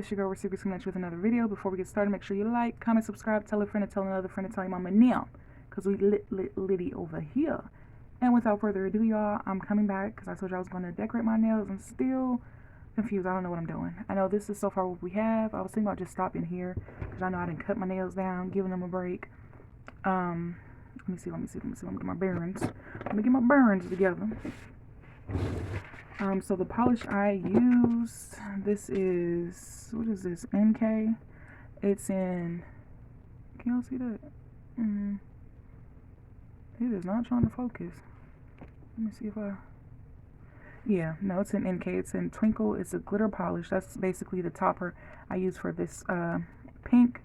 it's your girl Receivers coming at you with another video. Before we get started, make sure you like, comment, subscribe, tell a friend, and tell another friend, and tell your mama now, because we litty over here. And without further ado, y'all, I'm coming back because I told you I was going to decorate my nails. I'm still confused. I don't know what I'm doing. I know this is so far what we have. I was thinking about just stopping here because I know I didn't cut my nails down, giving them a break. Let me see. Let me get my bearings. Let me get my bearings together. So the polish I use, this is, what is this, NK? It's in, can y'all see that? It is not trying to focus. Let me see if yeah, no, it's in NK. It's in Twinkle. It's a glitter polish. That's basically the topper I use for this pink.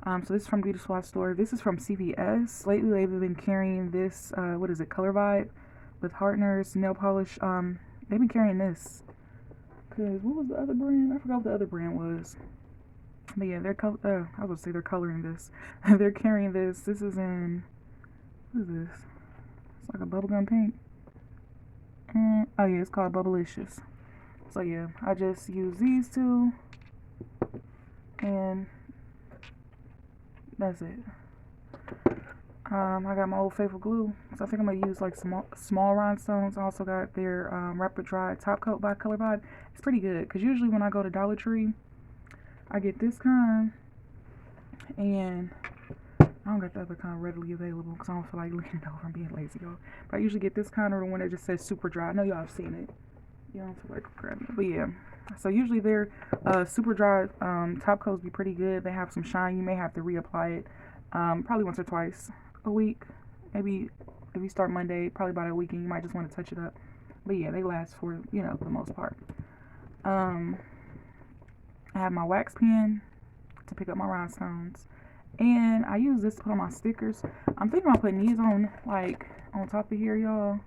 So this is from Beauty Supply Store. This is from CVS. Lately, they've been carrying this, what is it, Color Vibe with Hartner's nail polish. They've been carrying this. Cause what was the other brand? I forgot what the other brand was. But yeah, I was gonna say they're coloring this. They're carrying this. This is in, what is this? It's like a bubblegum pink. Oh yeah, it's called Bubblicious. So yeah, I just use these two, and that's it. I got my old faithful glue, so I think I'm gonna use like small rhinestones. I also got their Rapid Dry Top Coat by Color Vibe. It's pretty good because usually when I go to Dollar Tree, I get this kind, and I don't got the other kind readily available because I don't feel like looking it over and being lazy, y'all. But I usually get this kind or the one that just says super dry. I know y'all have seen it. You don't feel like grabbing it, but yeah. So usually their super dry top coats be pretty good. They have some shine. You may have to reapply it probably once or twice a week. Maybe if you start Monday, probably about a weekend, you might just want to touch it up. But yeah, they last for, you know, the most part. I have my wax pen to pick up my rhinestones. And I use this to put on my stickers. I'm thinking about putting these on, like, on top of here, y'all.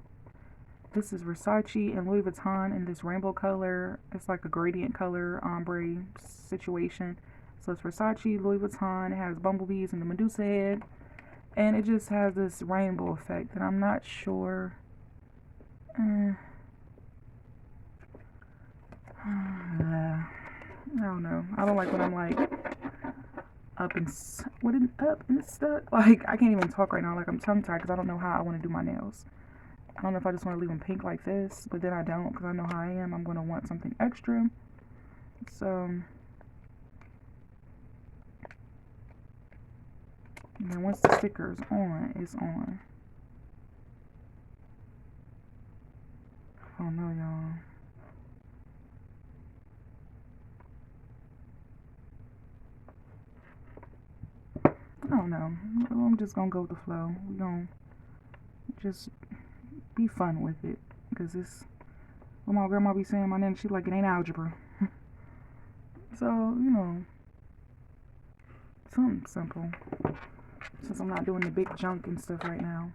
This is Versace and Louis Vuitton in this rainbow color. It's like a gradient color ombre situation. So it's Versace, Louis Vuitton. It has bumblebees and the Medusa head. And it just has this rainbow effect. And I'm not sure. I don't know. I don't like when I'm like up and it's stuck. Like I can't even talk right now. Like I'm tongue tied because I don't know how I want to do my nails. I don't know if I just want to leave them pink like this, but then I don't because I know how I am. I'm going to want something extra. So, and then once the sticker's on, it's on. Oh no, y'all. I don't know. I'm just gonna go with the flow. We're gonna just be fun with it. Because it's what my grandma be saying, my name, she like, it ain't algebra. So, you know, something simple. Since I'm not doing the big junk and stuff right now.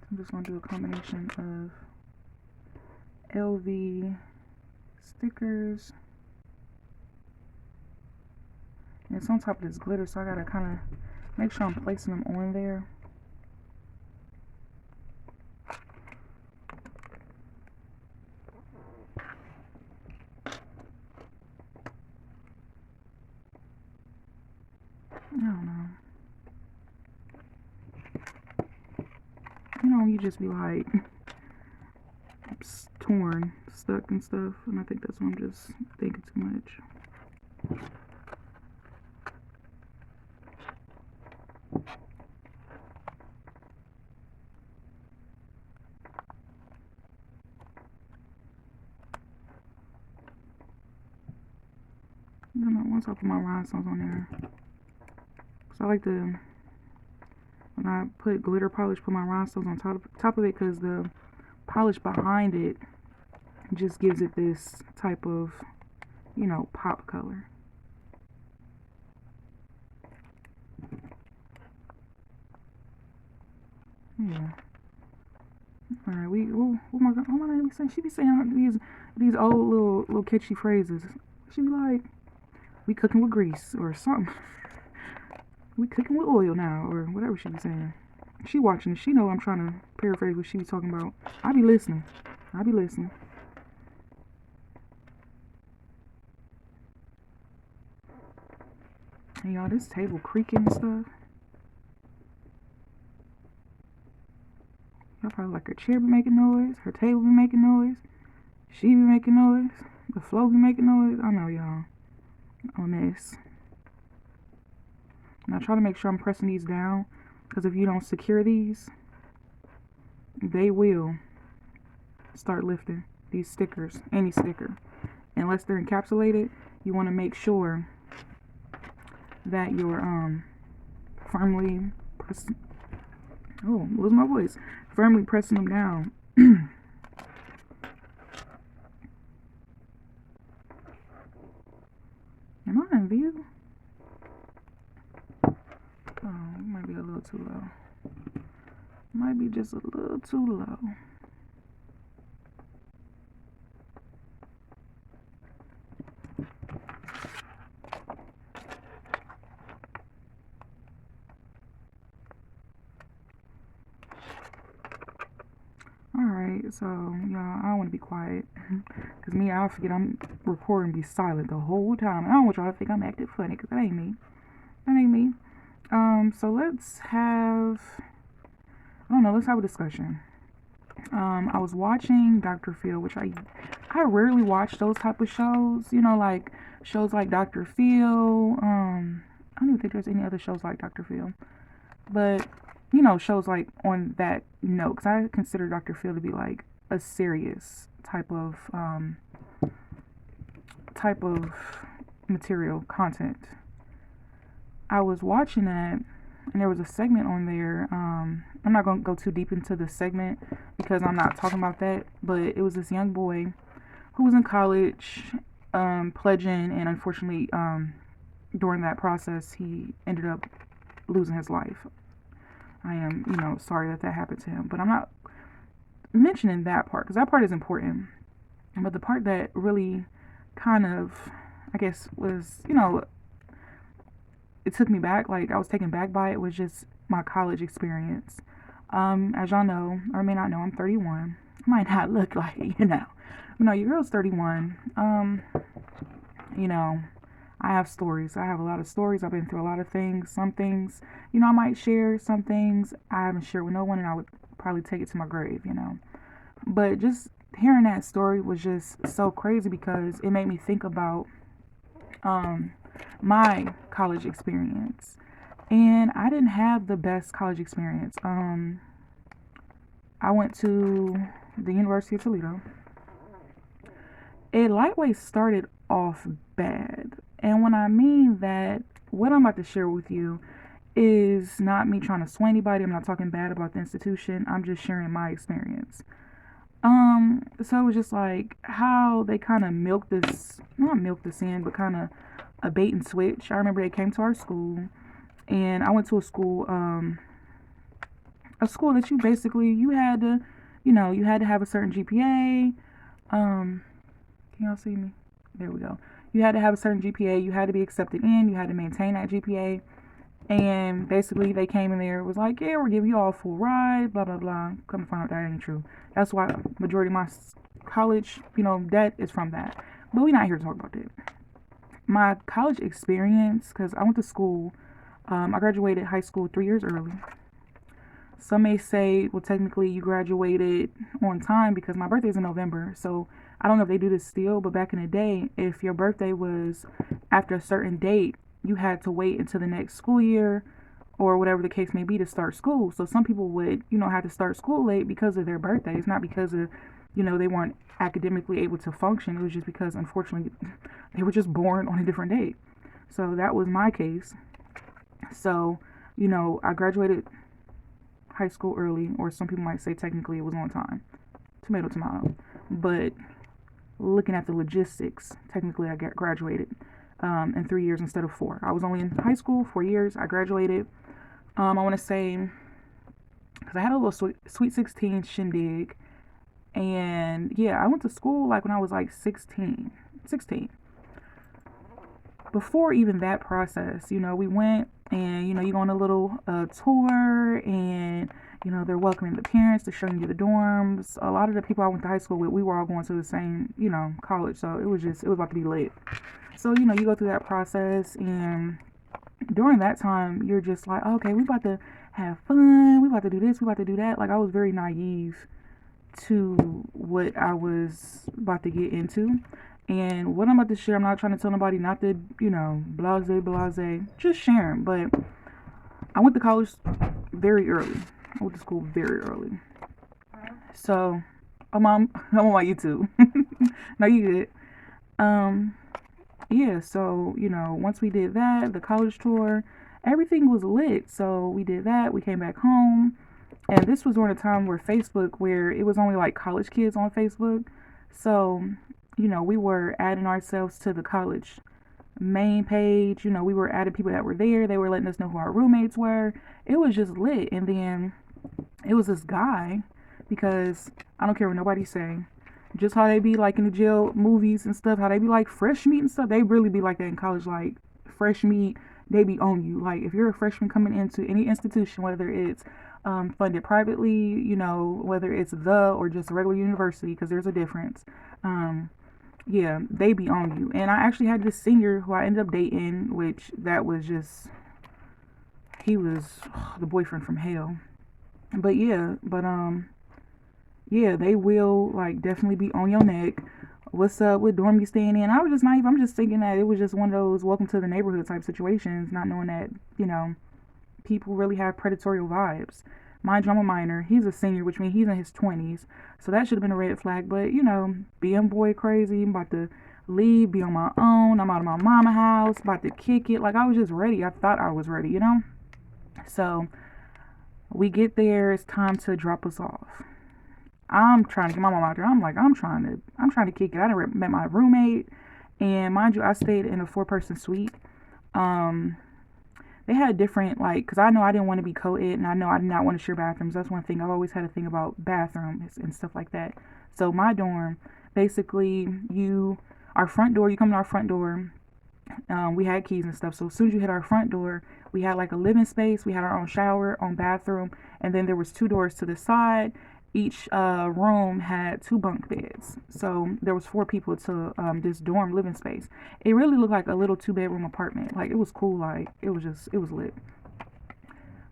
I'm just gonna do a combination of LV stickers, and it's on top of this glitter, so I gotta kind of make sure I'm placing them on there. I don't know. You know, you just be like torn, stuck and stuff, and I think that's why I'm just thinking too much. I don't know, once I put my rhinestones on there, because I like to, when I put glitter polish, put my rhinestones on top of it, because the polish behind it just gives it this type of, you know, pop color. Yeah. All right, what am I be saying? She be saying these old little catchy phrases. She be like, "We cooking with grease" or something. "We cooking with oil now," or whatever she be saying. She watching. She know I'm trying to paraphrase what she was talking about. I be listening. I be listening. And y'all, this table creaking and stuff. Y'all probably like her chair be making noise. Her table be making noise. She be making noise. The floor be making noise. I know y'all. On this. Now try to make sure I'm pressing these down. Because if you don't secure these, they will start lifting these stickers. Any sticker. Unless they're encapsulated, you want to make sure that you're firmly pressing. Oh, lose my voice. Firmly pressing them down. Am I in view? Oh, it might be a little too low. Might be just a little too low. Alright, so y'all, I don't want to be quiet. Because me, I'll forget I'm recording, be silent the whole time. I don't want y'all to think I'm acting funny, because that ain't me. That ain't me. So let's have, let's have a discussion. I was watching Dr. Phil, which I rarely watch those type of shows, like shows like Dr. Phil. I don't even think there's any other shows like Dr. Phil, but shows like on that note, because I consider Dr. Phil to be like a serious type of material content. I was watching that, and there was a segment on there. I'm not going to go too deep into the segment because I'm not talking about that, but it was this young boy who was in college, pledging, and unfortunately, during that process, he ended up losing his life. I am, sorry that happened to him, but I'm not mentioning that part because that part is important. But the part that really kind of, I guess, was, it took me back, like I was taken back by it, was just my college experience. As y'all know, or may not know, I'm 31. I might not look like it, No, your girl's 31. I have stories. I have a lot of stories. I've been through a lot of things. Some things, I might share. Some things I haven't shared with no one, and I would probably take it to my grave, But just hearing that story was just so crazy because it made me think about my college experience. And I didn't have the best college experience. I went to the University of Toledo. It lightweight started off bad. And when I mean that, what I'm about to share with you is not me trying to sway anybody. I'm not talking bad about the institution. I'm just sharing my experience. So it was just like how they kind of not milked this in, but kind of a bait and switch. I remember they came to our school, and I went to a school that you had to, you had to have a certain GPA. Can y'all see me? There we go. You had to have a certain GPA. You had to be accepted in. You had to maintain that GPA. And basically, they came in there. It was like, yeah, we're giving you all a full ride, blah, blah, blah. Come to find out that ain't true. That's why majority of my college, debt is from that. But we're not here to talk about that. My college experience, because I went to school, I graduated high school 3 years early. Some may say, well, technically you graduated on time because my birthday is in November. So I don't know if they do this still, but back in the day, if your birthday was after a certain date, you had to wait until the next school year or whatever the case may be to start school. So some people would, have to start school late because of their birthdays, not because of, they weren't academically able to function. It was just because, unfortunately, they were just born on a different date. So that was my case. So, I graduated high school early, or some people might say technically it was on time. Tomato, tomato. But looking at the logistics, technically I graduated in 3 years instead of 4. I was only in high school 4 years. I graduated. I want to say, because I had a little sweet 16 shindig. And yeah, I went to school like when I was like 16. before even that process, we went and, you go on a little tour, and, they're welcoming the parents, they're showing you the dorms. A lot of the people I went to high school with, we were all going to the same, college. So it was about to be lit. So, you go through that process, and during that time, you're just like, okay, we about to have fun. We about to do this. We about to do that. Like, I was very naive to what I was about to get into. And what I'm about to share, I'm not trying to tell nobody not to, blase, just sharing. But I went to college very early. I went to school very early. So I'm on my YouTube. No, you good. Um, yeah, so, once we did that, the college tour, everything was lit. So we did that. We came back home. And this was during a time where it was only like college kids on Facebook. So, we were adding ourselves to the college main page. We were adding people that were there. They were letting us know who our roommates were. It was just lit. And then it was this guy, because I don't care what nobody say. Just how they be like in the jail movies and stuff, how they be like fresh meat and stuff. They really be like that in college, like fresh meat. They be on you. Like if you're a freshman coming into any institution, whether it's funded privately, whether it's the or just a regular university, because there's a difference. Um, yeah, they be on you. And I actually had this senior who I ended up dating, which that was just, he was the boyfriend from hell. But yeah, they will like definitely be on your neck. What's up? What dorm you staying in? I was just naive. I'm just thinking that it was just one of those welcome to the neighborhood type situations, not knowing that, people really have predatory vibes. Mind you, I'm a minor. He's a senior, which means he's in his 20s. So that should have been a red flag. But, being boy crazy, I'm about to leave, be on my own. I'm out of my mama house, about to kick it. Like, I was just ready. I thought I was ready. So we get there. It's time to drop us off. I'm trying to get my mom out there. I'm trying to kick it. I done met my roommate. And mind you, I stayed in a 4-person suite. Um, they had different, like, because I know I didn't want to be co-ed, and I know I did not want to share bathrooms. That's one thing. I've always had a thing about bathrooms and stuff like that. So my dorm, basically, our front door, you come to our front door. We had keys and stuff. So as soon as you hit our front door, we had like a living space. We had our own shower, own bathroom, and then there was 2 doors to the side. Each room had 2 bunk beds. So there was 4 people to this dorm living space. It really looked like a little 2-bedroom apartment. Like it was cool. Like it was lit.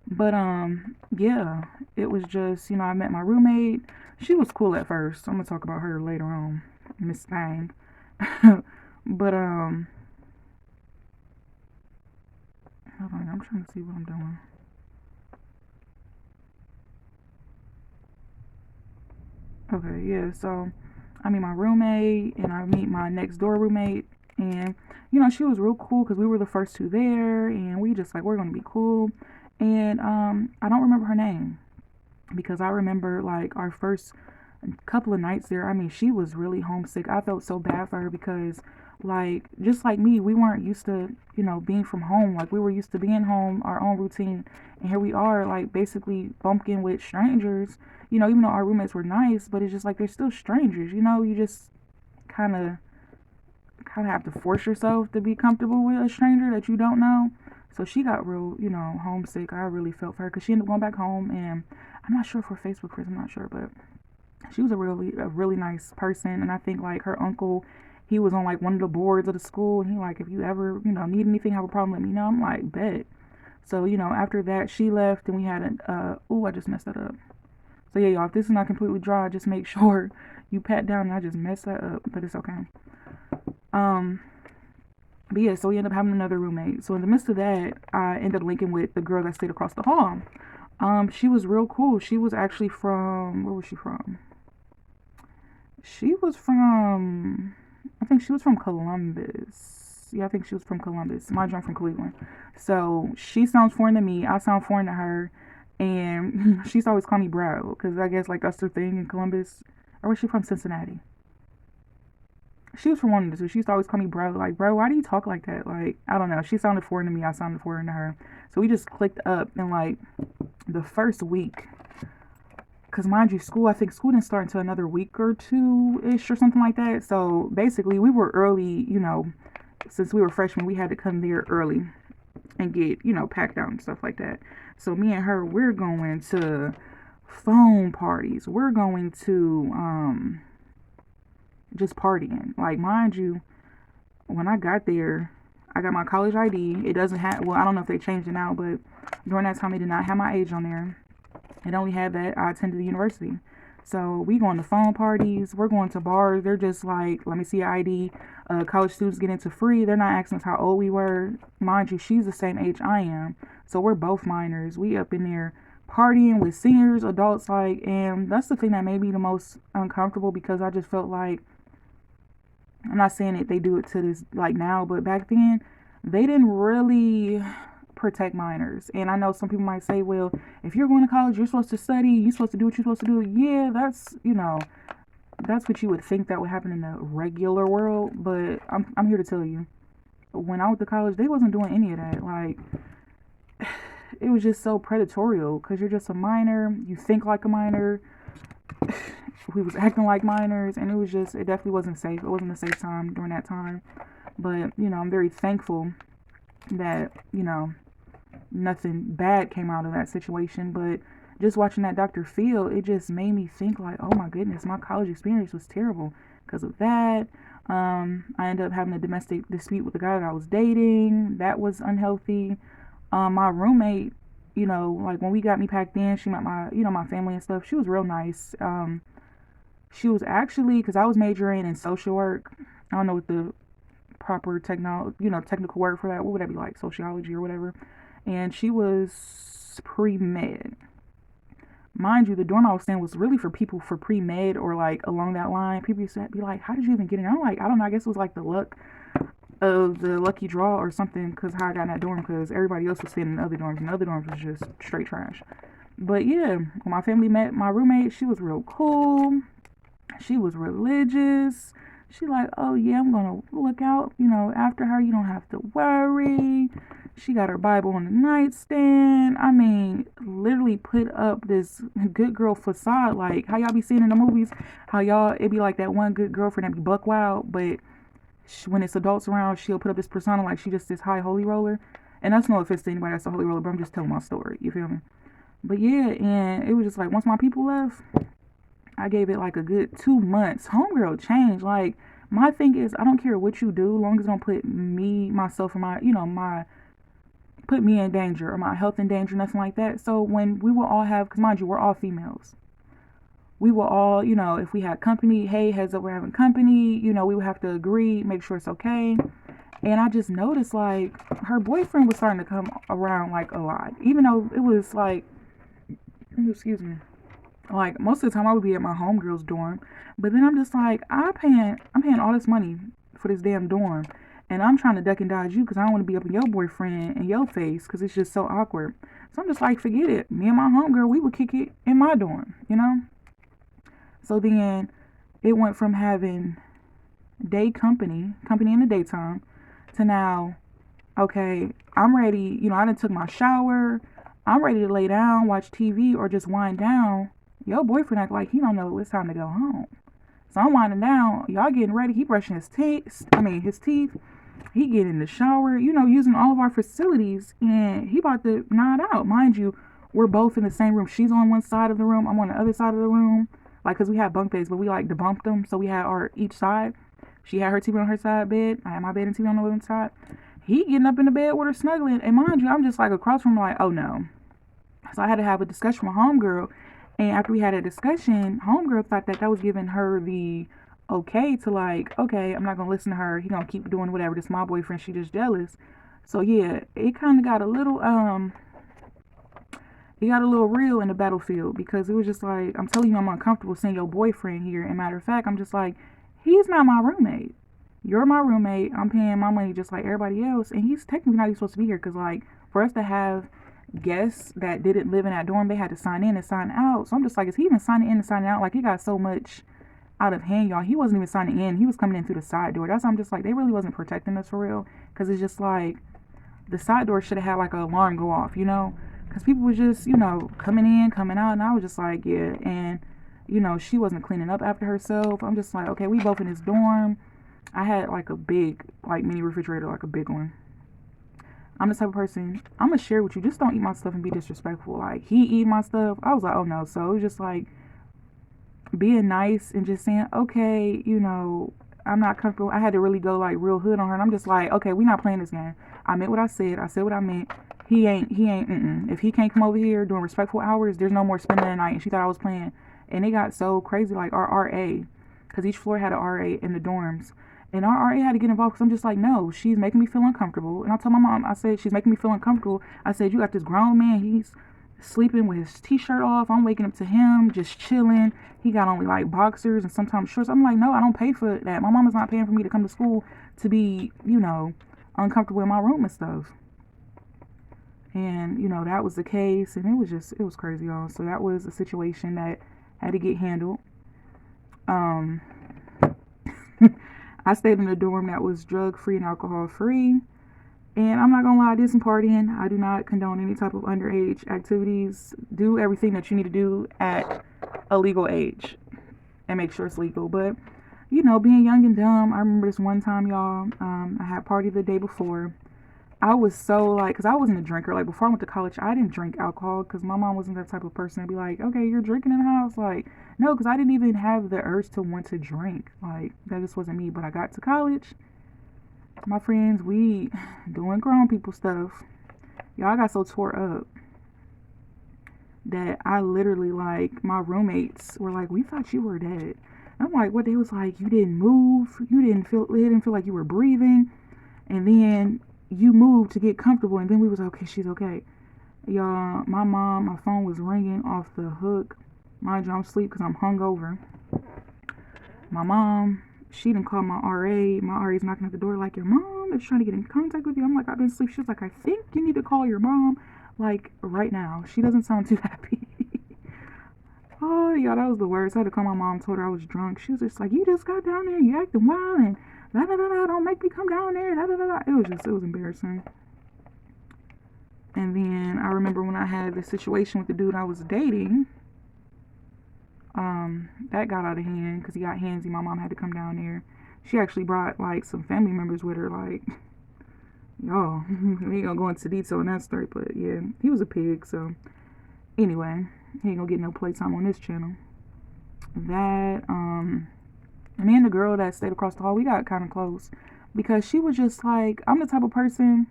But yeah, it was just, I met my roommate. She was cool at first. I'm gonna talk about her later on, Miss Thang. But hold on, I'm trying to see what I'm doing. Okay, yeah, so I meet my roommate, and I meet my next door roommate, and she was real cool because we were the first 2 there, and we just like, we're gonna be cool. And I don't remember her name, because I remember like our first couple of nights there. I mean, she was really homesick. I felt so bad for her because, like, just like me, we weren't used to, being from home. Like, we were used to being home, our own routine. And here we are, like, basically bumping with strangers, even though our roommates were nice, but it's just like they're still strangers, you just kind of have to force yourself to be comfortable with a stranger that you don't know. So she got real, homesick. I really felt for her because she ended up going back home, and I'm not sure if we're Facebook friends, I'm not sure, but she was a really nice person. And I think like her uncle, he was on like one of the boards of the school, and he like, if you ever need anything, have a problem, let me know. I'm like, bet. So after that she left, and we had an I just messed that up. So yeah, y'all, if this is not completely dry, just make sure you pat down. And I just messed that up, but it's okay. um but yeah, so we ended up having another roommate. So in the midst of that, I ended up linking with the girl that stayed across the hall. She was real cool. She was actually from, where was she from? She was from, I think she was from Columbus. Yeah, I think she was from Columbus. My I'm from Cleveland. So she sounds foreign to me. I sound foreign to her. And she used to always call me bro, because I guess like that's her thing in Columbus. Or was she from Cincinnati? She was from one of the two. She used to always call me bro. Like, bro, why do you talk like that? Like, I don't know. She sounded foreign to me. I sounded foreign to her. So we just clicked up in like the first week. Because mind you, I think school didn't start until another week or 2-ish or something like that. So basically we were early, since we were freshmen, we had to come there early and get, packed out and stuff like that. So me and her, we're going to phone parties. We're going to just partying. Like, mind you, when I got there, I got my college ID. It doesn't have, well, I don't know if they changed it now, but during that time, it did not have my age on there. It only had that I attended the university. So we going to phone parties. We're going to bars. They're just like, let me see your ID. College students get into free. They're not asking us how old we were. Mind you, she's the same age I am. So we're both minors. We up in there partying with seniors, adults, like, and that's the thing that made me the most uncomfortable, because I just felt like, I'm not saying that they do it to this like now, but back then they didn't really protect minors. And I know some people might say, well, if you're going to college, you're supposed to study, you're supposed to do what you're supposed to do. Yeah, that's what you would think that would happen in the regular world. But I'm here to tell you, when I went to college, they wasn't doing any of that. Like, it was just so predatorial, because you're just a minor, you think like a minor. We was acting like minors, and it definitely wasn't safe. It wasn't a safe time during that time. But I'm very thankful that nothing bad came out of that situation. But just watching that Dr. Phil, it just made me think like, oh my goodness, my college experience was terrible because of that. I ended up having a domestic dispute with the guy that I was dating. That was unhealthy. My roommate, like when we got me packed in, she met my family and stuff. She was real nice. She was actually, because I was majoring in social work. I don't know what the proper technical word for that. What would that be, like sociology or whatever? And she was pre-med. Mind you, the dorm I was staying was really for people for pre-med or like along that line. People used to be like, how did you even get in? I'm like, I don't know. I guess it was like the luck of the lucky draw or something, because how I got in that dorm, because everybody else was staying in the other dorms, and the other dorms was just straight trash. But yeah, when my family met my roommate, she was real cool. She was religious. She like, oh yeah, I'm gonna look out, after her. You don't have to worry. She got her Bible on the nightstand. I mean, literally put up this good girl facade, like how y'all be seeing in the movies. How it be like that one good girlfriend that be buck wild, but when it's adults around, she'll put up this persona like she just this high holy roller. And that's no offense to anybody that's a holy roller, but I'm just telling my story. You feel me? But yeah, and it was just like, once my people left, I gave it like a good 2 months. Homegirl changed. Like, my thing is, I don't care what you do, long as it don't put me, myself, or put me in danger or my health in danger, nothing like that. So when we will all have, because mind you, we're all females. We will all, if we had company, hey, heads up, we're having company, we would have to agree, make sure it's okay. And I just noticed, like, her boyfriend was starting to come around, like, a lot. Even though it was, like, excuse me, like, most of the time I would be at my homegirl's dorm. But then I'm just like, I'm paying all this money for this damn dorm. And I'm trying to duck and dodge you because I don't want to be up in your boyfriend in your face, because it's just so awkward. So I'm just like, forget it. Me and my homegirl, we would kick it in my dorm, So then it went from having company in the daytime, to now, okay, I'm ready. I done took my shower. I'm ready to lay down, watch TV, or just wind down. Your boyfriend act like he don't know it's time to go home. So I'm winding down. Y'all getting ready. He brushing his teeth. He getting in the shower, using all of our facilities, and he about to nod out. Mind you, we're both in the same room. She's on one side of the room. I'm on the other side of the room. Like, because we had bunk beds, but we like debunked them. So we had our each side. She had her TV on her side bed. I had my bed and TV on the other side. He getting up in the bed with her snuggling. And mind you, I'm just like across from him, like, oh no. So I had to have a discussion with homegirl. And after we had a discussion, homegirl thought that was giving her the okay to, like, okay, I'm not going to listen to her. He going to keep doing whatever. This my boyfriend. She just jealous. So yeah, it kind of got a little, real in the battlefield, because it was just like, I'm telling you, I'm uncomfortable seeing your boyfriend here. And matter of fact, I'm just like, he's not my roommate. You're my roommate. I'm paying my money just like everybody else. And he's technically not even supposed to be here, because, like, for us to have guests that didn't live in that dorm, they had to sign in and sign out. So I'm just like, is he even signing in and signing out? Like, he got so much out of hand, y'all. He wasn't even signing in. He was coming in through the side door. That's why I'm just like, they really wasn't protecting us for real. Because it's just like, the side door should have had like an alarm go off, because people were just, coming in, coming out. And I was just like, yeah. And, she wasn't cleaning up after herself. I'm just like, okay, we both in this dorm. I had like a big, like mini refrigerator, like a big one. I'm the type of person, I'm gonna share with you. Just don't eat my stuff and be disrespectful. Like, he eat my stuff. I was like, oh no. So it was just like being nice and just saying, okay, I'm not comfortable. I had to really go like real hood on her. And I'm just like, okay, we not playing this game. I meant what I said. I said what I meant. He ain't. If he can't come over here during respectful hours, there's no more spending the night. And she thought I was playing. And it got so crazy, like our RA, because each floor had an RA in the dorms. And our RA had to get involved because I'm just like, no, she's making me feel uncomfortable. And I told my mom, I said, she's making me feel uncomfortable. I said, you got this grown man, he's sleeping with his t-shirt off. I'm waking up to him, just chilling. He got only like boxers and sometimes shorts. I'm like, no, I don't pay for that. My mama's not paying for me to come to school to be, uncomfortable in my room and stuff. And, that was the case. And it was crazy, y'all. So that was a situation that had to get handled. Um, I stayed in a dorm that was drug free and alcohol free. And I'm not gonna lie, I did some partying. I do not condone any type of underage activities. Do everything that you need to do at a legal age and make sure it's legal. But, being young and dumb, I remember this one time, y'all, I had partied the day before. I was so like, because I wasn't a drinker. Like, before I went to college, I didn't drink alcohol because my mom wasn't that type of person to be like, okay, you're drinking in the house. Like, no, because I didn't even have the urge to want to drink. Like, that just wasn't me. But I got to college. My friends, we doing grown people stuff. Y'all, I got so tore up that I literally, like, my roommates were like, we thought you were dead. And I'm like, what? They was like, you didn't move. It didn't feel like you were breathing. And then you moved to get comfortable. And then we was like, okay, she's okay. Y'all, my phone was ringing off the hook. Mind you, I'm asleep because I'm hungover. My mom, she didn't call my RA. My RA's knocking at the door like, your mom is trying to get in contact with you. I'm like, I've been asleep. She was like, I think you need to call your mom, like, right now. She doesn't sound too happy. Oh, yeah, that was the worst. I had to call my mom, told her I was drunk. She was just like, you just got down there, you acting wild, and da-da-da-da, don't make me come down there, da-da-da-da. It was embarrassing. And then I remember when I had the situation with the dude I was dating, that got out of hand because he got handsy. My mom had to come down there. She actually brought like some family members with her. Like, y'all, we ain't gonna go into detail in that story, but yeah, he was a pig. So anyway, he ain't gonna get no playtime on this channel. That me and the girl that stayed across the hall, we got kind of close because she was just like, I'm the type of person,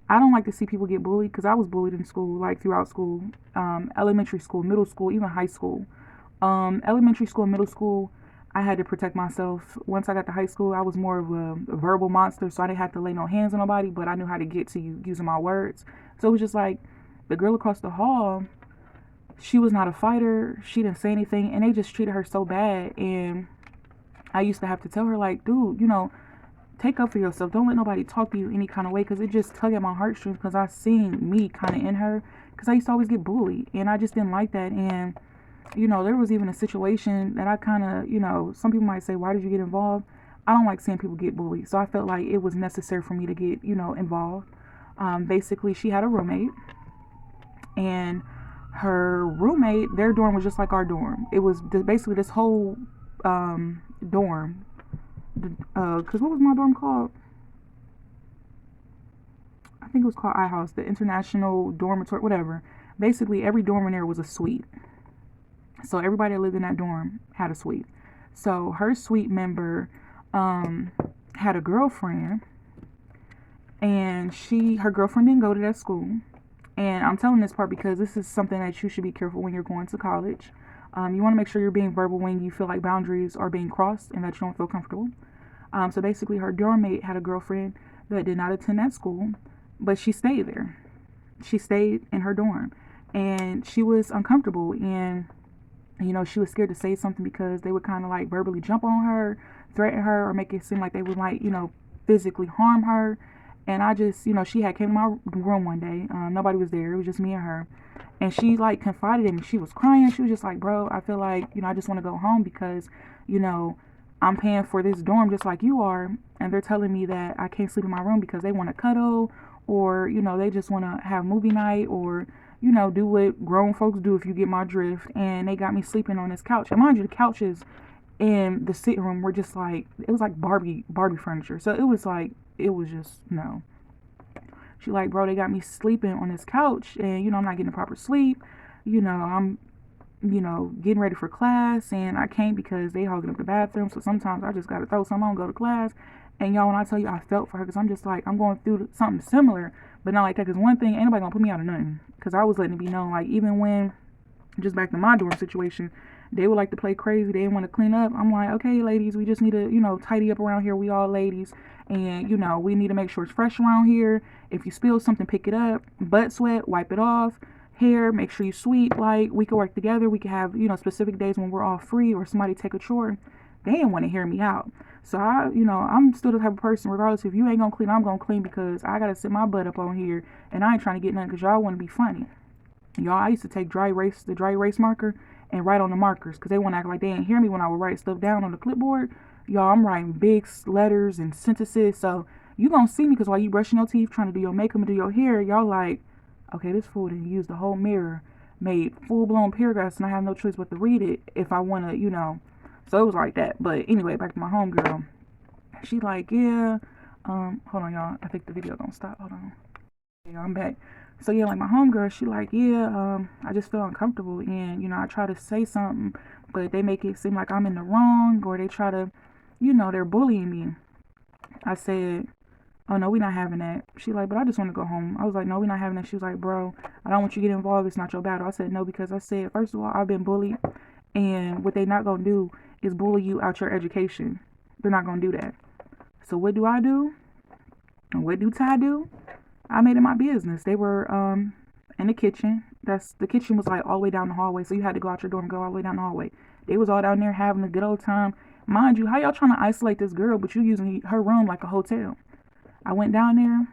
I don't like to see people get bullied because I was bullied in school, like throughout school, elementary school, middle school, even high school. Elementary school, middle school, I had to protect myself. Once I got to high school, I was more of a verbal monster, so I didn't have to lay no hands on nobody, but I knew how to get to you using my words. So it was just like the girl across the hall, she was not a fighter. She didn't say anything, and they just treated her so bad. And I used to have to tell her, like, dude, take up for yourself. Don't let nobody talk to you any kind of way, because it just tugged at my heartstrings because I seen me kind of in her because I used to always get bullied, and I just didn't like that. And there was even a situation that I kind of, some people might say, why did you get involved? I don't like seeing people get bullied. So I felt like it was necessary for me to get, involved. Basically, she had a roommate. And her roommate, their dorm was just like our dorm. It was basically this whole dorm. Because what was my dorm called? I think it was called iHouse, the International Dormitory, whatever. Basically, every dorm in there was a suite. So everybody that lived in that dorm had a suite. So her suite member had a girlfriend, and her girlfriend didn't go to that school. And I'm telling this part because this is something that you should be careful when you're going to college. You want to make sure you're being verbal when you feel like boundaries are being crossed and that you don't feel comfortable. So basically, her dorm mate had a girlfriend that did not attend that school, but she stayed there. She stayed in her dorm, and she was uncomfortable, and she was scared to say something because they would kind of like verbally jump on her, threaten her, or make it seem like they would like, physically harm her. And I just, she had came to my room one day. Nobody was there. It was just me and her. And she like confided in me. She was crying. She was just like, bro, I feel like, I just want to go home because, I'm paying for this dorm just like you are. And they're telling me that I can't sleep in my room because they want to cuddle, or, they just want to have movie night, or, do what grown folks do, if you get my drift. And they got me sleeping on this couch. And mind you, the couch is and the sitting room were just like, it was like Barbie furniture. So it was just no. She like, bro, they got me sleeping on this couch, and I'm not getting proper sleep. I'm getting ready for class, and I can't because they hogging up the bathroom. So sometimes I just gotta throw something on, go to class. And y'all, when I tell you I felt for her, because I'm just like, I'm going through something similar, but not like that. Because one thing, ain't nobody gonna put me out of nothing. Because I was letting it be known, like, even when, just back to my dorm situation, they would like to play crazy. They didn't want to clean up. I'm like, okay, ladies, we just need to, tidy up around here. We all ladies. And, we need to make sure it's fresh around here. If you spill something, pick it up. Butt sweat, wipe it off. Hair, make sure you sweep. Like, we could work together. We could have, specific days when we're all free or somebody take a chore. They didn't want to hear me out. So I'm still the type of person, regardless if you ain't gonna clean, I'm gonna clean, because I gotta sit my butt up on here, and I ain't trying to get nothing because y'all want to be funny. Y'all, I used to take the dry erase marker and write on the markers because they want to act like they didn't hear me when I would write stuff down on the clipboard. Y'all, I'm writing big letters and sentences. So you gonna see me because while you brushing your teeth, trying to do your makeup and do your hair, y'all like, okay, this fool didn't use the whole mirror, made full-blown paragraphs, and I have no choice but to read it if I want to. So it was like that. But anyway, back to my homegirl. She like, yeah, hold on, y'all. I think the video gonna stop. Hold on. Yeah, I'm back. So yeah, like my homegirl, she like, yeah, I just feel uncomfortable, and I try to say something, but they make it seem like I'm in the wrong, or they try to, they're bullying me. I said, oh no, we not having that. She like, but I just want to go home. I was like, no, we not having that. She was like, bro, I don't want you to get involved. It's not your battle. I said no, because I said, first of all, I've been bullied, and what they not gonna do is bully you out your education. They're not gonna do that. So what do I do? And what do Ty do? I made it my business. They were in the kitchen. The kitchen was like all the way down the hallway, so you had to go out your door and go all the way down the hallway. They was all down there having a good old time. Mind you, how y'all trying to isolate this girl, but you using her room like a hotel? I went down there.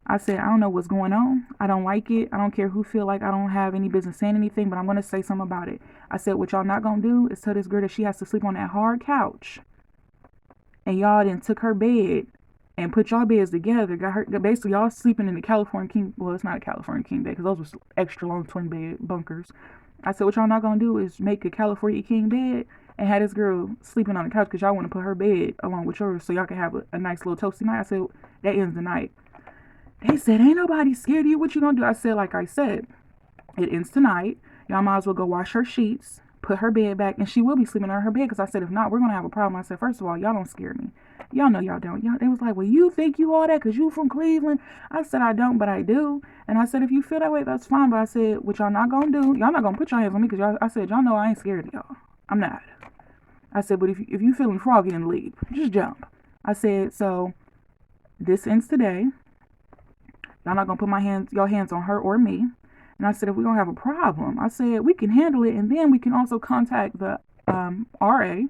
I said, I don't know what's going on. I don't like it. I don't care who feel like I don't have any business saying anything, but I'm gonna say something about it. I said, what y'all not gonna do is tell this girl that she has to sleep on that hard couch, and y'all then took her bed and put y'all beds together. Got her, basically y'all sleeping in the California King. Well, it's not a California King bed because those was extra long twin bed bunkers. I said, what y'all not gonna do is make a California King bed and have this girl sleeping on the couch because y'all want to put her bed along with yours so y'all can have a nice little toasty night. I said, that ends the night. They said, ain't nobody scared of you. What you gonna do? I said, like I said, it ends tonight. Y'all might as well go wash her sheets, put her bed back, and she will be sleeping on her bed, because I said, if not, we're gonna have a problem. I said, first of all, y'all don't scare me. Y'all know y'all don't. They was like, well, you think you all that because you from Cleveland? I said, I don't, but I do. And I said, if you feel that way, that's fine. But I said, what y'all not gonna do, y'all not gonna put your hands on me, because I said, y'all know I ain't scared of y'all. I'm not. I said, but if you feeling froggy in the lead, just jump. I said, so this ends today. Y'all not gonna put your hands on her or me. And I said, if we're gonna have a problem, I said, we can handle it, and then we can also contact the RA.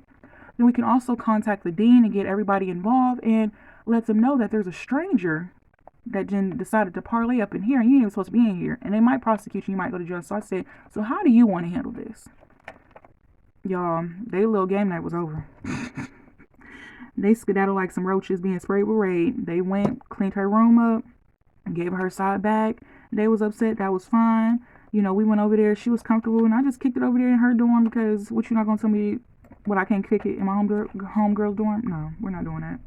Then we can also contact the dean and get everybody involved and let them know that there's a stranger that Jen decided to parlay up in here, and you ain't even supposed to be in here. And they might prosecute you, you might go to jail. So I said, so how do you want to handle this? Y'all, their little game night was over. They skedaddled like some roaches being sprayed with Raid. They went, cleaned her room up, gave her side back. They was upset. That was fine. We went over there. She was comfortable, and I just kicked it over there in her dorm, because what, you not gonna tell me what, I can't kick it in my homegirl's dorm? No, we're not doing that.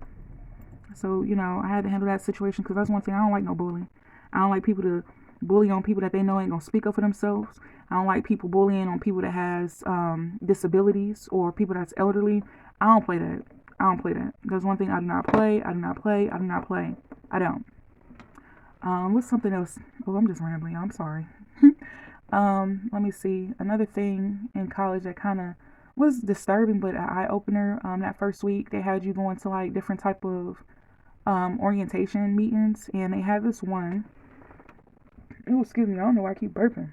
So, I had to handle that situation, because that's one thing. I don't like no bullying. I don't like people to bully on people that they know ain't gonna speak up for themselves. I don't like people bullying on people that has disabilities or people that's elderly. I don't play that. There's one thing I do not play. I don't. What's something else? Oh, I'm just rambling. I'm sorry. Let me see. Another thing in college that kind of was disturbing, but an eye opener. That first week they had you going to like different type of orientation meetings, and they had this one. Oh, excuse me. I don't know why I keep burping.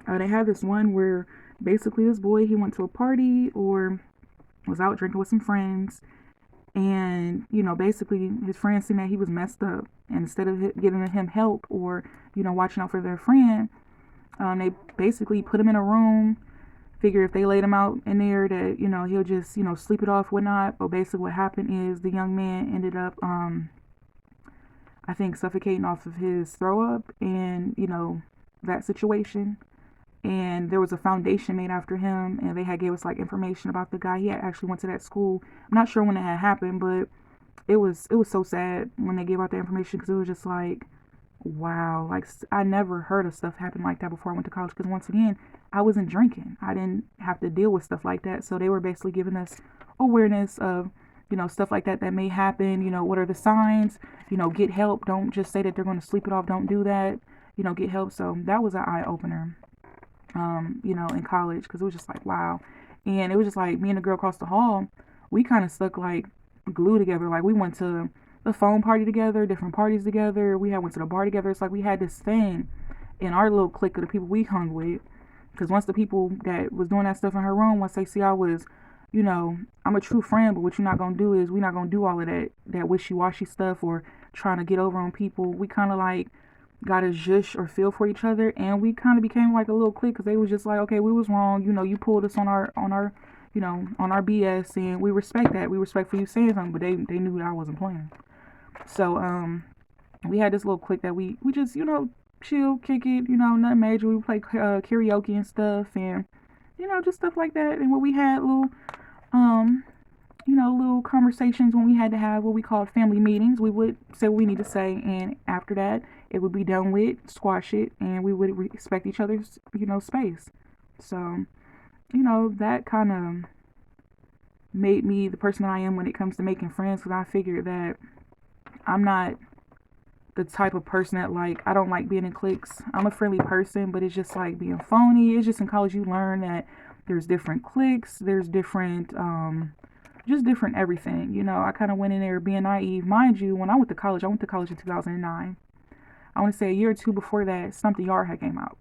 They had this one where basically this boy, he went to a party or was out drinking with some friends, and basically his friends seen that he was messed up, and instead of giving him help or watching out for their friend, they basically put him in a room, figure if they laid him out in there that he'll just sleep it off, whatnot. But basically what happened is the young man ended up I think suffocating off of his throw up, and that situation. and there was a foundation made after him, and they had gave us like information about the guy. He had actually went to that school. I'm not sure when it had happened, but it was so sad when they gave out the information, because it was just like, wow, like I never heard of stuff happen like that before I went to college. Because once again, I wasn't drinking. I didn't have to deal with stuff like that. So they were basically giving us awareness of, stuff like that that may happen. What are the signs? Get help. Don't just say that they're going to sleep it off. Don't do that. Get help. So that was an eye opener. In college, because it was just like, wow. And it was just like me and the girl across the hall, we kind of stuck like glue together. Like we went to the phone party together, different parties together. We had went to the bar together. It's like we had this thing in our little clique of the people we hung with. Because once the people that was doing that stuff in her room, once they see I was, I'm a true friend, but what you're not gonna do is we're not gonna do all of that wishy-washy stuff or trying to get over on people. We kind of like got a zhush or feel for each other, and we kind of became like a little clique, because they was just like, okay, we was wrong, you pulled us on our BS, and we respect that. We respect for you saying something, but they knew that I wasn't playing. So we had this little clique that we just chill, kick it, nothing major. We play karaoke and stuff, and just stuff like that. And what we had little um little conversations when we had to have what we called family meetings. We would say what we need to say, and after that, it would be done with, squash it, and we would respect each other's, space. So, that kind of made me the person that I am when it comes to making friends, because I figured that I'm not the type of person that, like, I don't like being in cliques. I'm a friendly person, but it's just like being phony. It's just in college you learn that there's different cliques, there's different just different everything. I kind of went in there being naive. Mind you, when I went to college in 2009. I want to say a year or two before that, Stump the Yard had came out.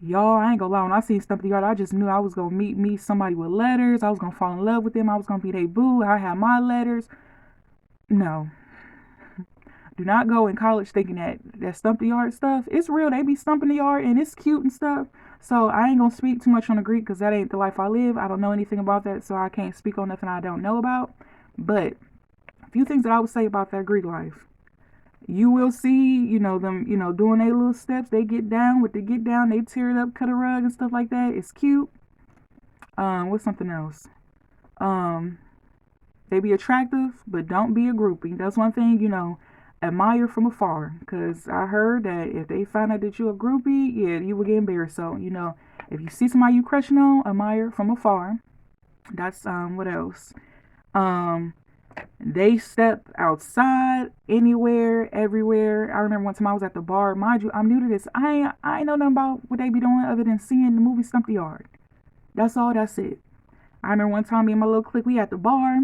Y'all, I ain't gonna lie, when I seen Stump the Yard, I just knew I was gonna meet me somebody with letters. I was gonna fall in love with them. I was gonna be their boo. I had my letters. No. Do not go in college thinking that Stump the Yard stuff, it's real. They be stumping the yard and it's cute and stuff. So I ain't gonna speak too much on the Greek, because that ain't the life I live. I don't know anything about that, so I can't speak on nothing I don't know about. But a few things that I would say about that Greek life. You will see, them, doing their little steps. They get down with the get down. They tear it up, cut a rug and stuff like that. It's cute. What's something else? They be attractive, but don't be a groupie. That's one thing, admire from afar. Because I heard that if they find out that you're a groupie, yeah, you will get embarrassed. So, if you see somebody you crushing on, admire from afar. That's, what else? They step outside anywhere, everywhere. I remember one time I was at the bar. Mind you, I'm new to this. I ain't know nothing about what they be doing other than seeing the movie Stump the Yard. That's all. That's it. I remember one time me and my little clique, we at the bar.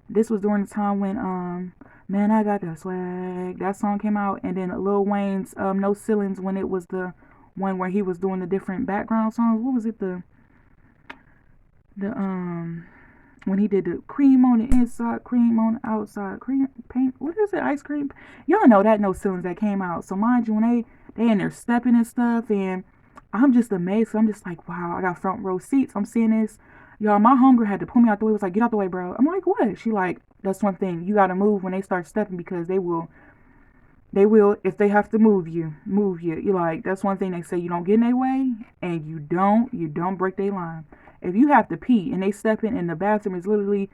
This was during the time when Man I Got That Swag, that song came out, and then Lil Wayne's No Ceilings, when it was the one where he was doing the different background songs. What was it? The when he did the cream on the inside, cream on the outside, cream paint. What is it? Ice cream. Y'all know that No Ceilings that came out. So mind you, when they in there stepping and stuff, and I'm just amazed. So I'm just like, wow, I got front row seats. I'm seeing this. Y'all, my homegirl had to pull me out the way. Was like, get out the way, bro. I'm like, what? She like, that's one thing. You gotta move when they start stepping, because they will, if they have to move you. You like, that's one thing they say. You don't get in their way, and you don't break their line. If you have to pee and they step in and the bathroom is literally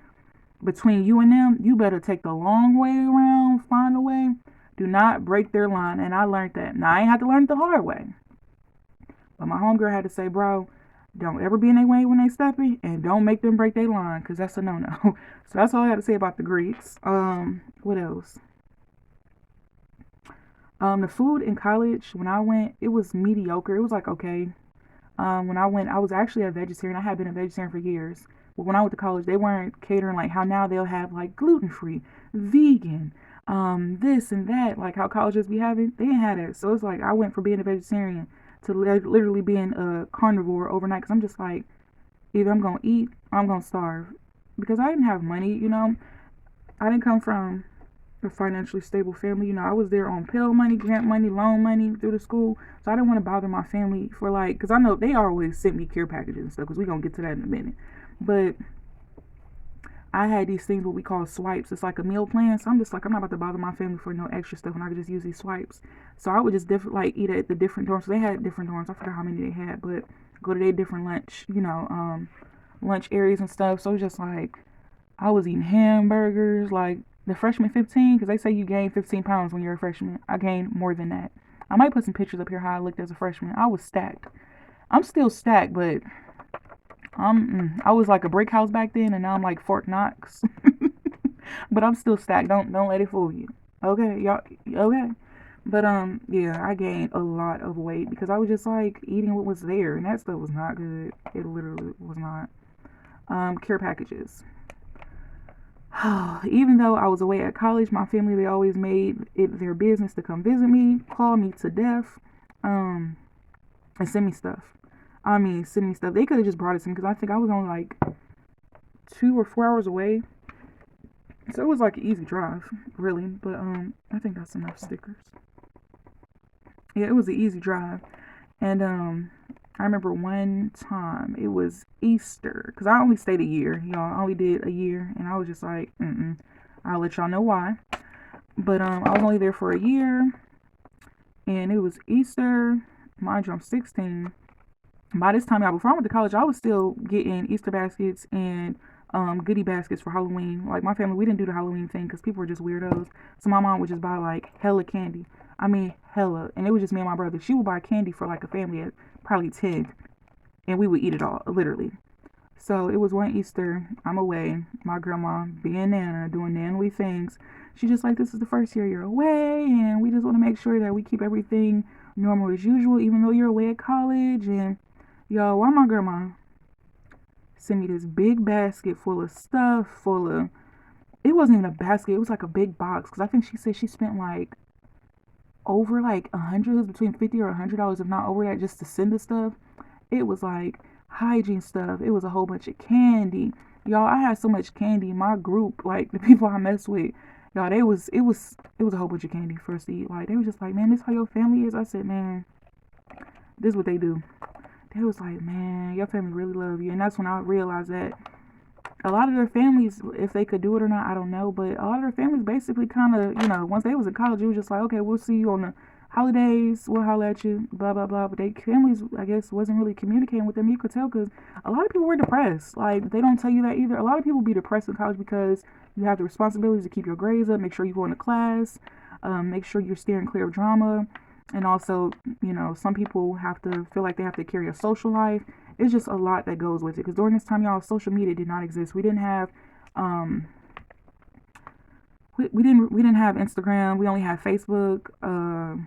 between you and them, you better take the long way around, find a way. Do not break their line. And I learned that. Now, I ain't had to learn it the hard way. But my homegirl had to say, bro, don't ever be in their way when they stepping, and don't make them break their line, because that's a no-no. So that's all I had to say about the Greeks. What else? The food in college, when I went, it was mediocre. It was like, okay. When I went, I was actually a vegetarian. I had been a vegetarian for years. But when I went to college, they weren't catering like how now they'll have like gluten-free, vegan, this and that, like how colleges be having. They didn't have that. So it's like I went from being a vegetarian to literally being a carnivore overnight, because I'm just like, either I'm going to eat or I'm going to starve. Because I didn't have money, I didn't come from a financially stable family. I was there on Pell money, grant money, loan money through the school. So I didn't want to bother my family for like, because I know they always sent me care packages and stuff, because we're going to get to that in a minute. But I had these things what we call swipes. It's like a meal plan. So I'm just like, I'm not about to bother my family for no extra stuff when I could just use these swipes. So I would just like eat at the different dorms. So they had different dorms. I forgot how many they had, but go to their different lunch, lunch areas and stuff. So it was just like I was eating hamburgers, like the freshman 15, because they say you gain 15 pounds when you're a freshman. I gained more than that. I might put some pictures up here how I looked as a freshman. I was stacked. I'm still stacked, but I was like a brick house back then, and now I'm like Fort Knox. But I'm still stacked. Don't let it fool you. Okay, y'all. Okay. But yeah, I gained a lot of weight because I was just like eating what was there, and that stuff was not good. It literally was not. Care packages. Even though I was away at college, my family they always made it their business to come visit me, call me to death, um, and send me stuff. I mean, send me stuff. They could have just brought it to me because I think I was only like 2 or 4 hours away, so it was like an easy drive, really. But I think that's enough stickers. Yeah, it was an easy drive, and I remember one time it was Easter because I only stayed a year, y'all. I only did a year, and I was just like, I'll let y'all know why. But I was only there for a year, and it was Easter. Mind you, I'm 16. By this time, y'all, before I went to college, I was still getting Easter baskets and goodie baskets for Halloween. Like my family, we didn't do the Halloween thing because people were just weirdos. So my mom would just buy like hella candy. I mean, hella, and it was just me and my brother. She would buy candy for like a family at probably 10, and we would eat it all, literally. So it was one Easter. I'm away. My grandma, being Nana, doing nanly things. She just like, this is the first year you're away, and we just want to make sure that we keep everything normal as usual, even though you're away at college. And yo, why my grandma sent me this big basket full of stuff, full of. It wasn't even a basket. It was like a big box. Cause I think she said she spent like over like $100, between $50 or $100, if not over that, just to send the stuff. It was like hygiene stuff. It was a whole bunch of candy. Y'all, I had so much candy. My group, like the people I mess with, y'all, it was a whole bunch of candy for us to eat. Like they was just like, man, this how your family is. I said, man, this is what they do. They was like, man, your family really love you. And that's when I realized that a lot of their families, if they could do it or not, I don't know. But a lot of their families basically kind of, once they was in college, it was just like, okay, we'll see you on the holidays, we'll holler at you, blah, blah, blah. But they families, I guess, wasn't really communicating with them. You could tell because a lot of people were depressed. Like, they don't tell you that either. A lot of people be depressed in college because you have the responsibilities to keep your grades up, make sure you go into class, make sure you're steering clear of drama. And also, some people have to feel like they have to carry a social life. It's just a lot that goes with it. Because during this time, y'all, social media did not exist. We didn't have, we didn't have Instagram. We only had Facebook. I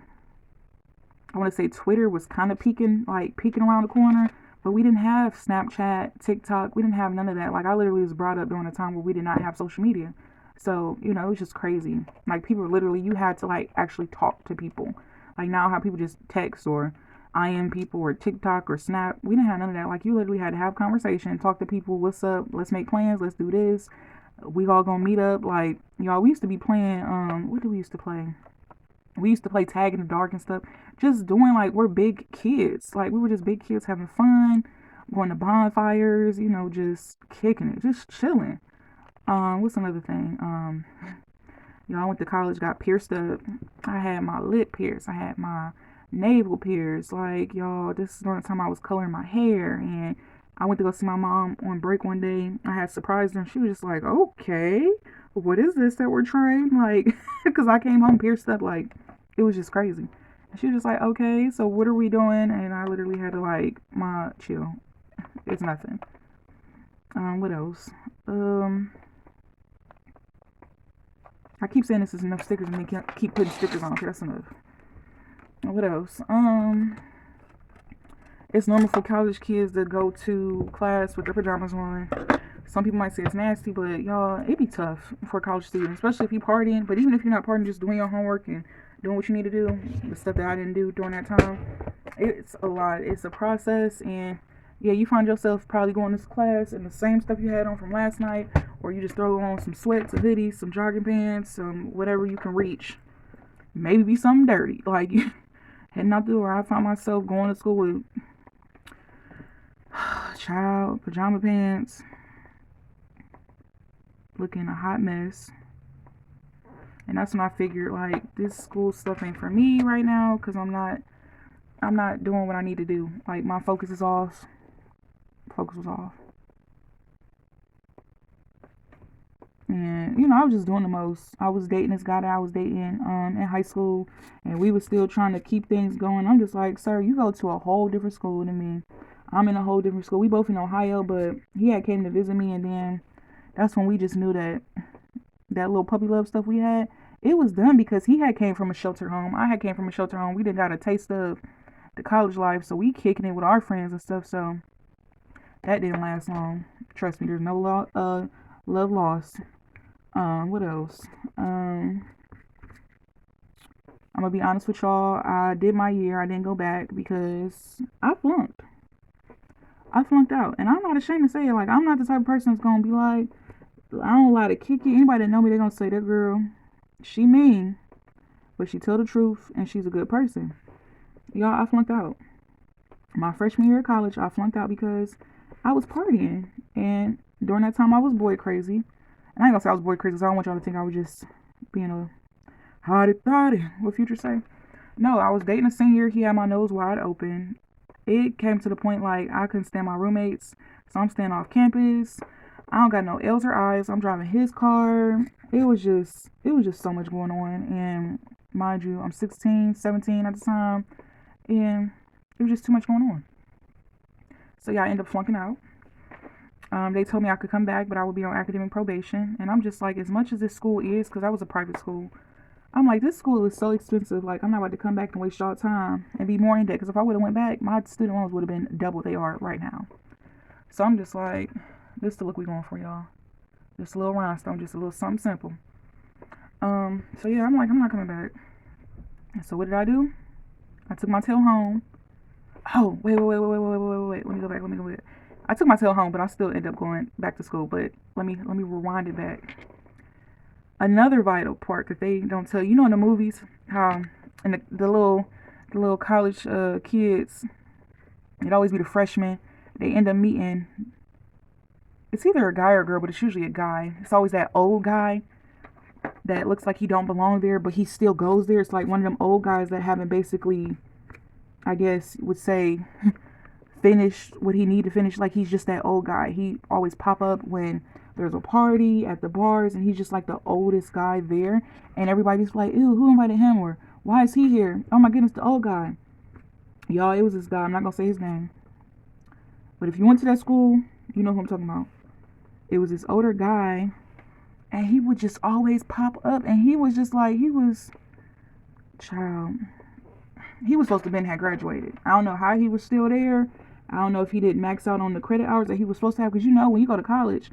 want to say Twitter was kind of peeking around the corner. But we didn't have Snapchat, TikTok. We didn't have none of that. Like I literally was brought up during a time where we did not have social media. So it was just crazy. Like people literally, you had to like actually talk to people. Like now, how people just text or IM people or TikTok or Snap. We didn't have none of that. Like you literally had to have conversation, talk to people. What's up? Let's make plans. Let's do this. We all gonna meet up. Like y'all, we used to be playing. What do we used to play? We used to play tag in the dark and stuff. Just doing like we're big kids. Like we were just big kids having fun, going to bonfires. Just kicking it, just chilling. What's another thing? I went to college, got pierced up. I had my lip pierced. I had my navel pierced. Like, y'all, this is during the time I was coloring my hair. And I went to go see my mom on break one day. I had surprised her. And she was just like, okay, what is this that we're trying? Like, because I came home pierced up. Like, it was just crazy. And she was just like, okay, so what are we doing? And I literally had to, like, chill. It's nothing. What else? I keep saying this is enough stickers and they keep putting stickers on. Okay, that's enough. What else? It's normal for college kids to go to class with their pajamas on. Some people might say it's nasty, but y'all, it be tough for a college student, especially if you partying. But even if you're not partying, just doing your homework and doing what you need to do, the stuff that I didn't do during that time, it's a lot. It's a process, and yeah, you find yourself probably going to class in the same stuff you had on from last night, or you just throw on some sweats, a hoodie, some jogging pants, some whatever you can reach. Maybe be something dirty, like heading out the door. I find myself going to school with child pajama pants, looking a hot mess. And that's when I figured like this school stuff ain't for me right now because I'm not doing what I need to do. Like my focus is off. Focus was off. And I was just doing the most. I was dating this guy that I was dating in high school, and we were still trying to keep things going. I'm just like, sir, you go to a whole different school than me. I'm in a whole different school. We both in Ohio, but he had came to visit me, and then that's when we just knew that little puppy love stuff we had, it was done because he had came from a shelter home. I had came from a shelter home. We didn't got a taste of the college life, so we kicking it with our friends and stuff. So that didn't last long. Trust me, there's no love lost. What else? I'm gonna be honest with y'all. I did my year. I didn't go back because I flunked. I flunked out, and I'm not ashamed to say it. Like I'm not the type of person that's gonna be like, I don't lie to kick it. Anybody that know me, they're gonna say that girl, she mean, but she tell the truth and she's a good person. Y'all, I flunked out. My freshman year of college, I flunked out because I was partying, and during that time I was boy crazy. And I ain't gonna say I was boy crazy because I don't want y'all to think I was just being a hottie thotty. What Future say? No, I was dating a senior. He had my nose wide open. It came to the point like I couldn't stand my roommates, so I'm staying off campus. I don't got no L's or I's. I'm driving his car. It was just so much going on. And mind you, I'm 16, 17 at the time, and it was just too much going on. So yeah, I ended up flunking out. They told me I could come back, but I would be on academic probation. And I'm just like, as much as this school is, because that was a private school, I'm like, this school is so expensive. Like, I'm not about to come back and waste y'all time and be more in debt. Because if I would have went back, my student loans would have been double what they are right now. So I'm just like, this is the look we going for, y'all. Just a little rhinestone, just a little something simple. So yeah, I'm like, I'm not coming back. So what did I do? I took my tail home. Oh, wait. Let me go back. I took my tail home, but I still end up going back to school. But let me rewind it back. Another vital part that they don't tell you, in the movies, how in the little college kids, it'd always be the freshmen. They end up meeting. It's either a guy or a girl, but it's usually a guy. It's always that old guy that looks like he don't belong there, but he still goes there. It's like one of them old guys that haven't basically, I guess, would say, finished what he need to finish. Like he's just that old guy. He always pop up when there's a party at the bars, and he's just like the oldest guy there. And everybody's like, ew, who invited him? Or why is he here? Oh my goodness, the old guy. Y'all, it was this guy. I'm not gonna say his name, but if you went to that school, you know who I'm talking about. It was this older guy, and he would just always pop up, and he was just like, child, he was supposed to have graduated. I don't know how he was still there. I don't know if he didn't max out on the credit hours that he was supposed to have, because when you go to college,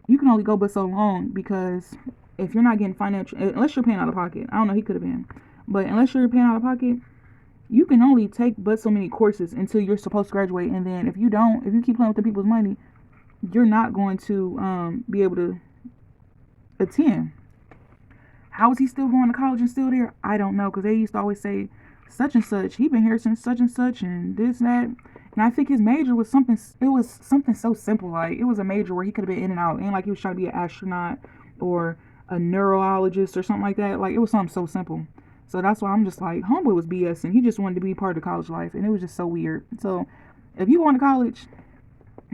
you can only go but so long, because if you're not getting financial, unless you're paying out of pocket, I don't know, he could have been, but unless you're paying out of pocket, you can only take but so many courses until you're supposed to graduate. And then if you keep playing with the people's money, you're not going to be able to attend. How is he still going to college and still there? I don't know, because they used to always say such and such, he been here since such and such, and this and that. And I think his major was something, it was something so simple. Like, it was a major where he could have been in and out. Ain't like he was trying to be an astronaut or a neurologist or something like that. Like, it was something so simple. So that's why I'm just like, homeboy was BS, and he just wanted to be part of the college life, and it was just so weird. So if you going to college,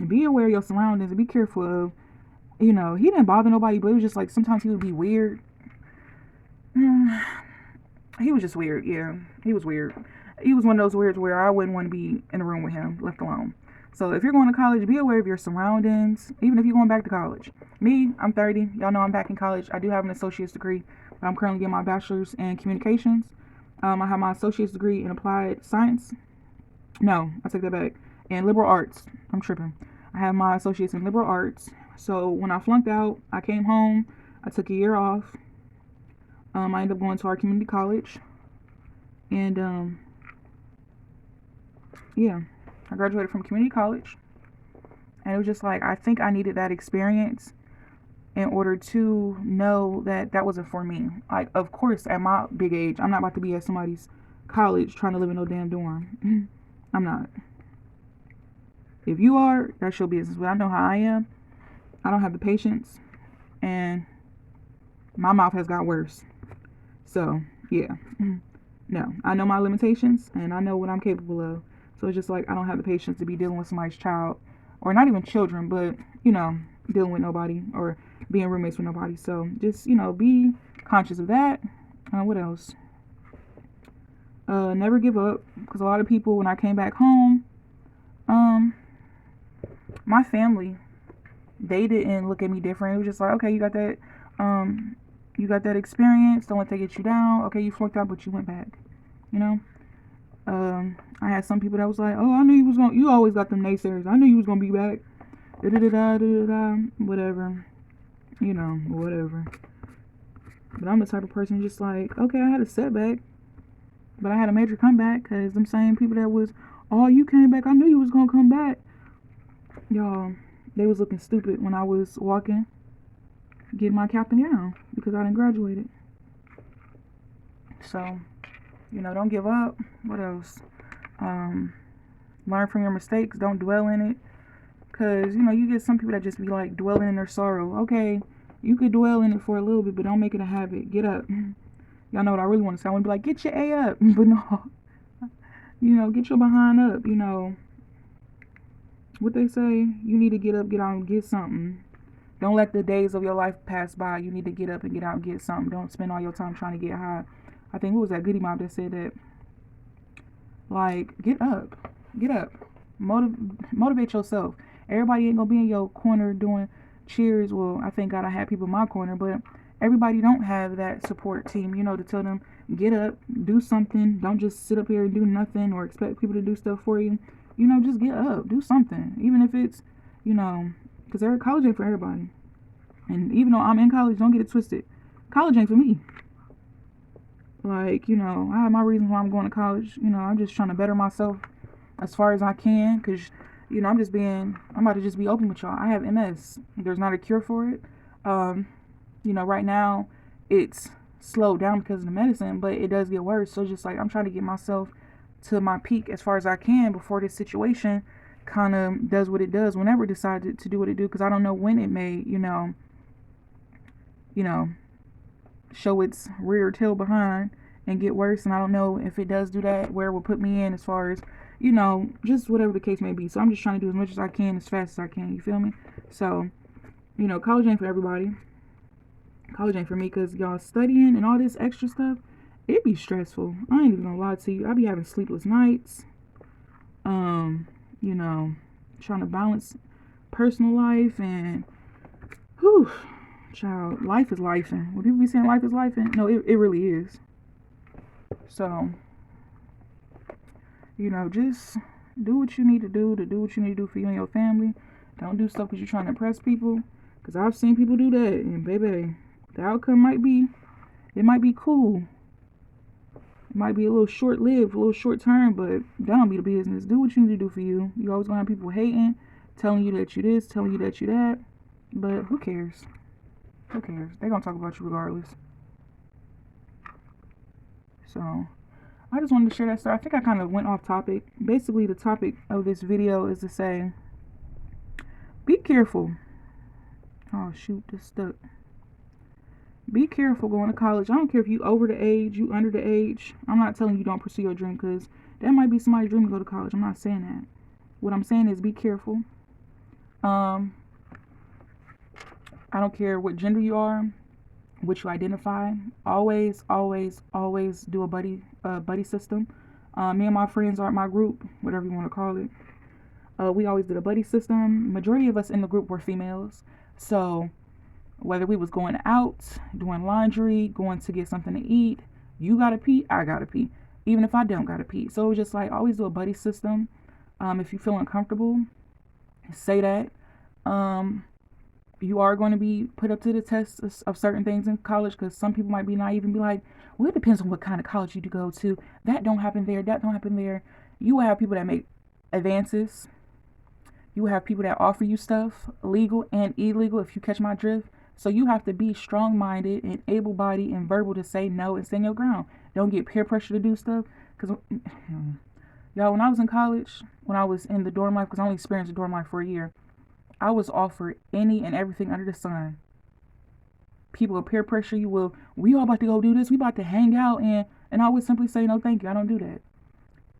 be aware of your surroundings and be careful of, he didn't bother nobody, but it was just like sometimes he would be weird. He was just weird. Yeah, he was weird. He was one of those weirds where I wouldn't want to be in a room with him, left alone. So if you're going to college, be aware of your surroundings, even if you're going back to college. Me, I'm 30. Y'all know I'm back in college. I do have an associate's degree, but I'm currently getting my bachelor's in communications. I have my associate's degree in applied science. No, I take that back. In liberal arts. I'm tripping. I have my associates in liberal arts. So when I flunked out, I came home. I took a year off. I ended up going to our community college. And, yeah, I graduated from community college. And it was just like, I think I needed that experience in order to know that that wasn't for me. Like, of course, at my big age, I'm not about to be at somebody's college trying to live in no damn dorm. I'm not. If you are, that's your business. But I know how I am. I don't have the patience. and my mouth has got worse. So yeah, no, I know my limitations and I know what I'm capable of. So it's just like I don't have the patience to be dealing with somebody's child, or not even children, but you know, dealing with nobody or being roommates with nobody. So just be conscious of that. What else? Never give up, because a lot of people, when I came back home, um, my family, they didn't look at me different. It was just like, okay, um, you got that experience. Don't let that get you down. Okay, you flunked out, but you went back. You know. I had some people that was like, oh, I knew you was gonna. You always got them naysayers. I knew you was gonna be back. Da da da da da da. Whatever. Whatever. But I'm the type of person just like, okay, I had a setback, but I had a major comeback, because them same people that was, oh, you came back. I knew you was gonna come back. Y'all, they was looking stupid when I was walking, getting my cap and gown, because I didn't graduate. So, don't give up. What else? Learn from your mistakes. Don't dwell in it. Because, you get some people that just be like dwelling in their sorrow. Okay, you could dwell in it for a little bit, but don't make it a habit. Get up. Y'all know what I really want to say. I want to be like, get your A up. But no, get your behind up. What they say, you need to get up, get out, and get something. Don't let the days of your life pass by. You need to get up and get out and get something. Don't spend all your time trying to get high. I think, who was that Goody Mob that said that? Like, get up. Get up. Motivate yourself. Everybody ain't gonna be in your corner doing cheers. Well, I thank God I had people in my corner, but everybody don't have that support team, to tell them, get up, do something. Don't just sit up here and do nothing or expect people to do stuff for you. Just get up, do something. Even if it's, because college ain't for everybody. And even though I'm in college, don't get it twisted. College ain't for me. Like, I have my reasons why I'm going to college. I'm just trying to better myself as far as I can, because, I'm about to just be open with y'all. I have MS. There's not a cure for it. Right now it's slowed down because of the medicine, but it does get worse. So just like, I'm trying to get myself to my peak as far as I can before this situation kind of does what it does, whenever it decided to do what it do, because I don't know when it may, show its rear tail behind and get worse. And I don't know if it does do that, where it will put me in, as far as, just whatever the case may be. So I'm just trying to do as much as I can, as fast as I can. You feel me? So, college ain't for everybody. College ain't for me, because y'all studying and all this extra stuff, it be stressful. I ain't even gonna lie to you. I be having sleepless nights. Trying to balance personal life and, whew, child, life is life. And when people be saying life is life, and no, it really is. So, just do what you need to do what you need to do for you and your family. Don't do stuff because you're trying to impress people. Because I've seen people do that, and baby, the outcome might be cool. It might be a little short-lived, a little short-term, but that don't be the business. Do what you need to do for you. You always gonna have people hating, telling you that you this, telling you that you that. But who cares? Who cares? They're gonna talk about you regardless. So, I just wanted to share that story. I think I kind of went off topic. Basically, the topic of this video is to say, be careful. Oh shoot, this stuck. Be careful going to college. I don't care if you over the age, you under the age. I'm not telling you don't pursue your dream, because that might be somebody's dream to go to college. I'm not saying that. What I'm saying is be careful. I don't care what gender you are, which you identify. Always, always, always do a buddy system. Me and my friends are my group, whatever you want to call it. We always did a buddy system. Majority of us in the group were females. So whether we was going out, doing laundry, going to get something to eat, you gotta pee, I gotta pee, even if I don't gotta pee. So it was just like, always do a buddy system. If you feel uncomfortable, say that. You are going to be put up to the test of certain things in college, because some people might be naive and be like, well, it depends on what kind of college you do go to. That don't happen there, that don't happen there. You will have people that make advances. You will have people that offer you stuff, legal and illegal, if you catch my drift. So you have to be strong-minded and able-bodied and verbal to say no and stand your ground. Don't get peer pressure to do stuff. Because, y'all, when I was in college, when I was in the dorm life, because I only experienced the dorm life for a year, I was offered any and everything under the sun. People will peer pressure you. Well, we all about to go do this. We about to hang out, and I would simply say no, thank you. I don't do that.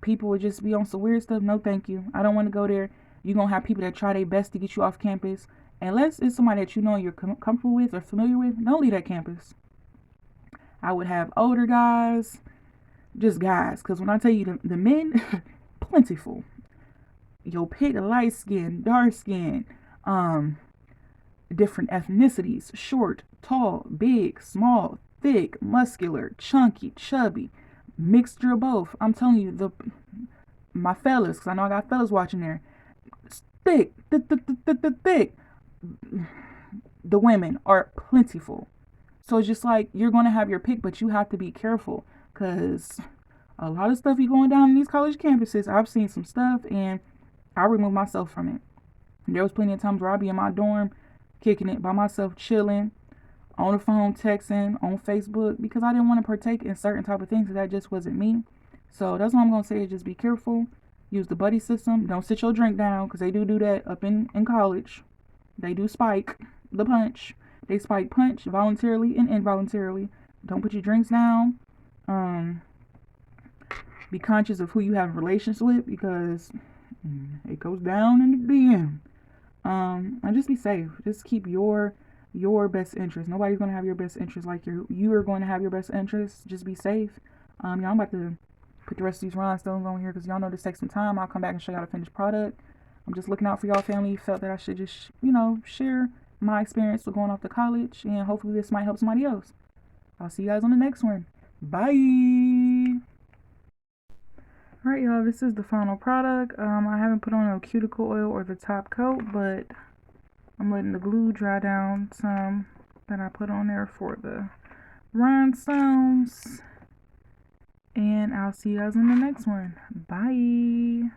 People would just be on some weird stuff. No, thank you. I don't want to go there. You're gonna have people that try their best to get you off campus. Unless it's somebody that you know you're comfortable with or familiar with, don't leave that campus. I would have older guys, just guys, because when I tell you the men, plentiful. You'll pick light skin, dark skin, um, different ethnicities, short, tall, big, small, thick, muscular, chunky, chubby, mixture of both. I'm telling you, my fellas, because I know I got fellas watching there, thick, thick. The women are plentiful. So it's just like you're going to have your pick, but you have to be careful because a lot of stuff be going down in these college campuses. I've seen some stuff and I remove myself from it. There was plenty of times where I'd be in my dorm, kicking it by myself, chilling, on the phone, texting, on Facebook, because I didn't want to partake in certain type of things. That just wasn't me. So that's what I'm going to say is just be careful. Use the buddy system. Don't sit your drink down because they do that up in college. They do spike the punch. They spike punch voluntarily and involuntarily. Don't put your drinks down. Be conscious of who you have relations with because it goes down in the DM. And just be safe. Just keep your best interest. Nobody's gonna have your best interest like you are going to have your best interest. Just be safe. Y'all, I'm about to put the rest of these rhinestones on here because y'all know this takes some time. I'll come back and show y'all the finished product. I'm just looking out for y'all family. Felt that I should just, share my experience with going off to college, and hopefully this might help somebody else. I'll see you guys on the next one. Bye. Alright, y'all, this is the final product. I haven't put on no cuticle oil or the top coat, but I'm letting the glue dry down some that I put on there for the rhinestones. And I'll see you guys in the next one. Bye.